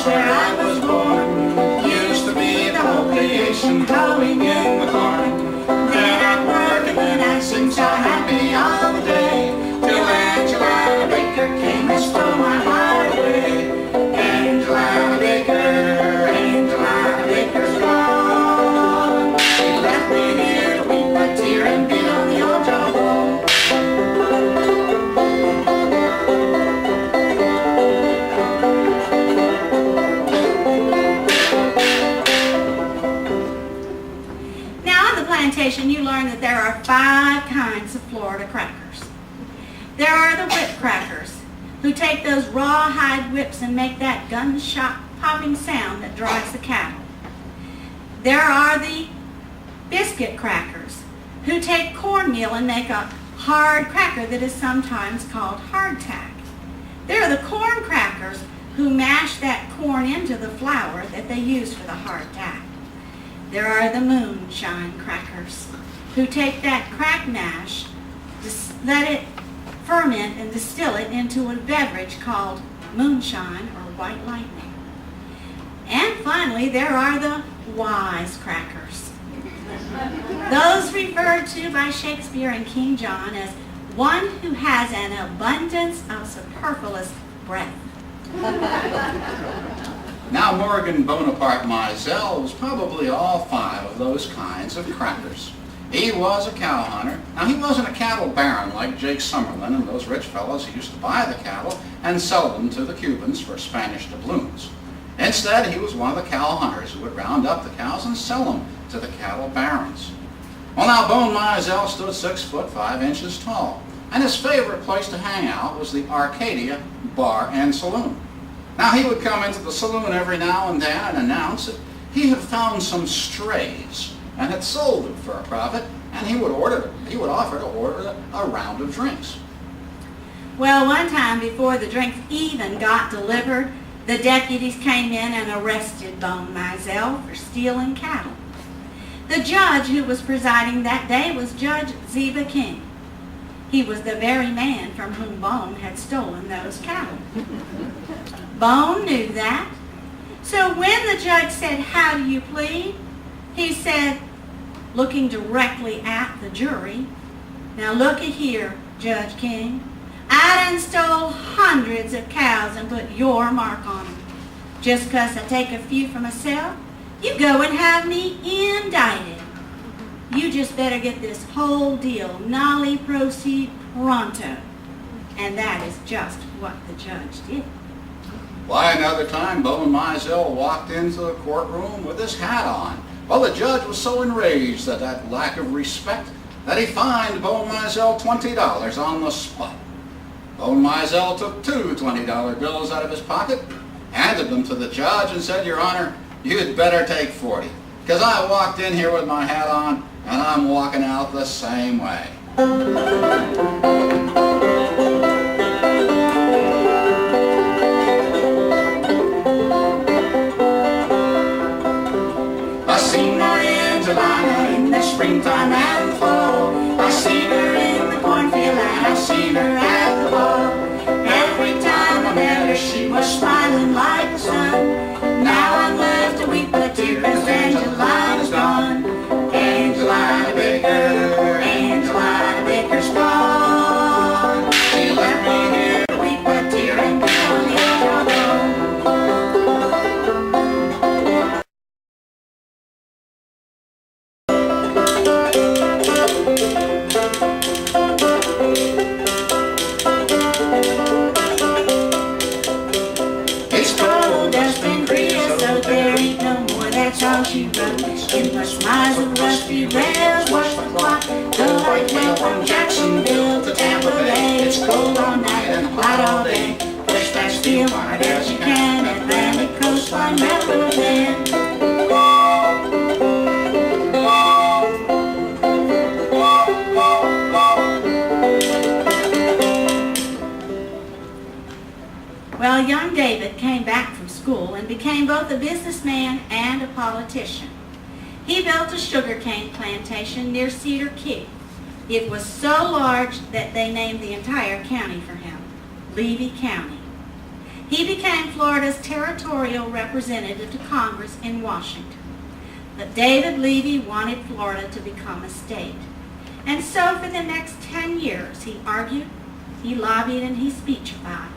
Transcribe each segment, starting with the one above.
where I was born. Used to be the whole creation hoeing in the corn. Then I'd work and then I'd sing so happy all the day, till Angelina Baker came and stole my heart away. Angelina Baker's gone. She left me here to weep a tear and beat on the old jawbone. You learn that there are 5 kinds of Florida crackers. There are the whip crackers, who take those rawhide whips and make that gunshot popping sound that drives the cattle. There are the biscuit crackers, who take cornmeal and make a hard cracker that is sometimes called hardtack. There are the corn crackers, who mash that corn into the flour that they use for the hardtack. There are the moonshine crackers, who take that crack mash, let it ferment and distill it into a beverage called moonshine or white lightning. And finally, there are the wise crackers. Those referred to by Shakespeare and King John as one who has an abundance of superfluous breath. Now, Morgan Bonaparte Mizell was probably all 5 of those kinds of crackers. He was a cow hunter. Now, he wasn't a cattle baron like Jake Summerlin and those rich fellows who used to buy the cattle and sell them to the Cubans for Spanish doubloons. Instead, he was one of the cow hunters who would round up the cows and sell them to the cattle barons. Well, now, Bone Mizell stood 6 foot 5 inches tall, and his favorite place to hang out was the Arcadia Bar and Saloon. Now, he would come into the saloon every now and then and announce that he had found some strays and had sold them for a profit, and he would offer to order a round of drinks. Well, one time before the drinks even got delivered, the deputies came in and arrested Bone Mizell for stealing cattle. The judge who was presiding that day was Judge Ziba King. He was the very man from whom Bone had stolen those cattle. Bone knew that. So when the judge said, "How do you plead?" he said, looking directly at the jury, "Now look at here, Judge King. I done stole hundreds of cows and put your mark on them. Just 'cause I take a few for myself, you go and have me indicted. You just better get this whole deal nollie proceed pronto." And that is just what the judge did. Why, another time, Bone Mizell walked into the courtroom with his hat on. Well, the judge was so enraged at that lack of respect that he fined Bone Mizell $20 on the spot. Bone Mizell took 2 $20 bills out of his pocket, handed them to the judge, and said, "Your Honor, you'd better take 40, because I walked in here with my hat on, and I'm walking out the same way." I seen her in July, in the springtime and fall. I seen her in the cornfield and I seen her at the ball. Every time I met her, she was smiling like the sun. Now I'm left to weep a tear as Angelina's gone. Angelina Baker's gone. She left me here to weep a tear and beat on the jawbone. It's cold, dust and creosote, there ain't no more, that's all she wrote. In her smiles of rusty rails, watch the clock, the light wheel from Jacksonville to Tampa Bay. It's cold all night and hot all day. Push that steel hard as you can, Atlantic coastline never then. Well, young David came back from school and became both a businessman and a politician. He built a sugarcane plantation near Cedar Key. It was so large that they named the entire county for him, Levy County. He became Florida's territorial representative to Congress in Washington. But David Levy wanted Florida to become a state. And so for the next 10 years, he argued, he lobbied, and he speechified,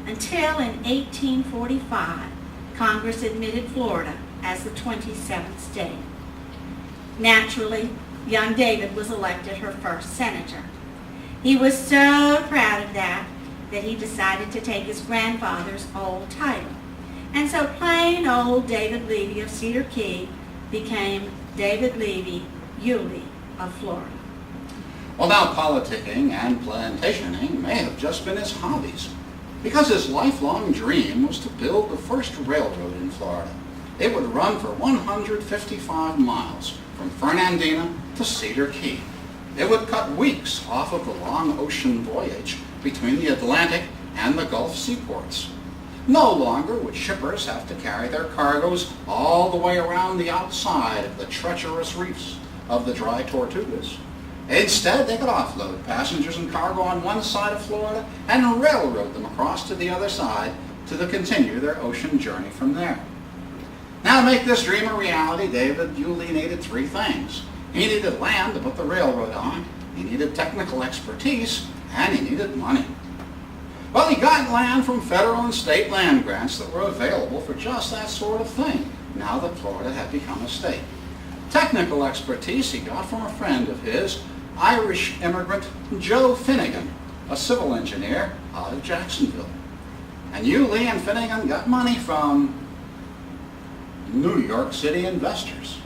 until in 1845, Congress admitted Florida as the 27th state. Naturally, young David was elected her first senator. He was so proud of that he decided to take his grandfather's old title. And so plain old David Levy of Cedar Key became David Levy Yulee of Florida. Well, now politicking and plantationing may have just been his hobbies, because his lifelong dream was to build the first railroad in Florida. It would run for 155 miles from Fernandina to Cedar Key. It would cut weeks off of the long ocean voyage between the Atlantic and the Gulf seaports. No longer would shippers have to carry their cargoes all the way around the outside of the treacherous reefs of the dry Tortugas. Instead, they could offload passengers and cargo on one side of Florida and railroad them across to the other side to continue their ocean journey from there. Now, to make this dream a reality, David Yulee needed three things. He needed land to put the railroad on, he needed technical expertise, and he needed money. Well, he got land from federal and state land grants that were available for just that sort of thing, now that Florida had become a state. Technical expertise he got from a friend of his, Irish immigrant Joe Finnegan, a civil engineer out of Jacksonville. And Yulee and Finnegan got money from New York City investors.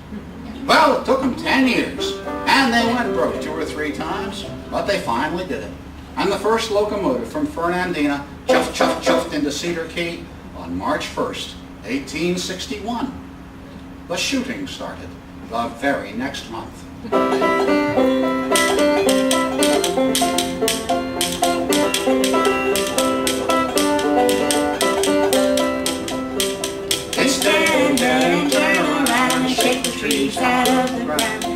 Well, it took them 10 years, and they went broke 2 or 3 times, but they finally did it. And the first locomotive from Fernandina chuffed into Cedar Key on March 1st, 1861. The shooting started the very next month. Stand and turn around and shake the trees out of the ground.